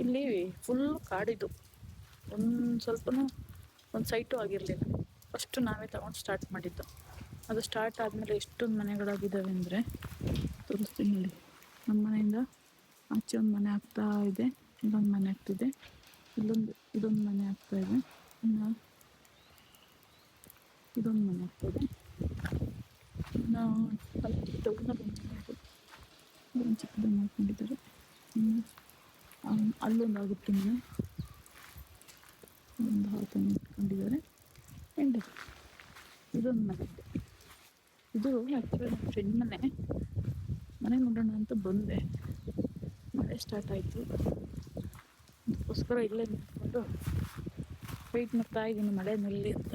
ಇಲ್ಲಿ ಫುಲ್ ಕಾಡಿದು, ಒಂದು ಸ್ವಲ್ಪನೂ ಒಂದು ಸೈಟು ಆಗಿರಲಿಲ್ಲ. ಫಸ್ಟು ನಾವೇ ತಗೊಂಡು ಸ್ಟಾರ್ಟ್ ಮಾಡಿದ್ದು. ಅದು ಸ್ಟಾರ್ಟ್ ಆದಮೇಲೆ ಎಷ್ಟೊಂದು ಮನೆಗಳಾಗಿದ್ದಾವೆ ಅಂದರೆ ತೋರಿಸ್ತೀನಿ ನೋಡಿ. ನಮ್ಮ ಮನೆಯಿಂದ ಆಚೆ ಒಂದು ಮನೆ ಆಗ್ತಾ ಇದೆ, ಇಲ್ಲೊಂದು ಮನೆ ಆಗ್ತಿದೆ, ಇದೊಂದು ಮನೆ ಆಗ್ತಾ ಇದೆ, ಇನ್ನು ಇದೊಂದು ಮನೆ ಆಗ್ತಾಯಿದೆ, ಇನ್ನು ಅಲ್ಲಿ ದೊಡ್ಡದೊಂದು ಮನೆ ಇದೆ, ಇದೊಂದು ಚಿಕ್ಕದನ್ನು ಮಾಡ್ಕೊಂಡಿದ್ದಾರೆ. ಅಲ್ಲೊಂದು ಆಗುತ್ತೆ ಮನೆ, ಒಂದು ಹಾತನ್ನು ಇಟ್ಕೊಂಡಿದ್ದಾರೆ. ಆ್ಯಂಡ್ ಇದೊಂದು ಮನೆ ಇದೆ. ಇದು ಆ್ಯಕ್ಚುಲಿ ನನ್ನ ಫ್ರೆಂಡ್ ಮನೆ ನೋಡೋಣ ಅಂತ ಬಂದೆ. ಮಳೆ ಸ್ಟಾರ್ಟ್ ಆಯಿತು, ಅದಕ್ಕೋಸ್ಕರ ಇಲ್ಲೇ ನಿಂತ್ಕೊಂಡು ವೆಯ್ಟ್ ಮಾಡ್ತಾ ಇದ್ದೀನಿ ಮಳೆ ನಿಲ್ಲಿ ಅಂತ.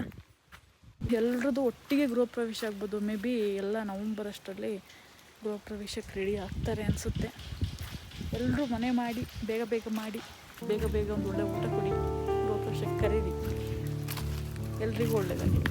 ಎಲ್ರದ್ದು ಒಟ್ಟಿಗೆ ಗೃಹ ಪ್ರವೇಶ ಆಗ್ಬೋದು. ಮೇ ಬಿ ಎಲ್ಲ ನವಂಬರ್ ಅಷ್ಟರಲ್ಲಿ ಗೃಹ ಪ್ರವೇಶಕ್ಕೆ ರೆಡಿ ಆಗ್ತಾರೆ ಅನಿಸುತ್ತೆ. ಎಲ್ಲರೂ ಮನೆ ಮಾಡಿ ಬೇಗ ಮಾಡಿ ಬೇಗ ಒಂದು ಒಳ್ಳೆ ಊಟ ಕೊಡಿ, ಗೃಹ ಪ್ರವೇಶಕ್ಕೆ ಕರೀರಿ, ಎಲ್ರಿಗೂ ಒಳ್ಳೆಯದಾಗಿ.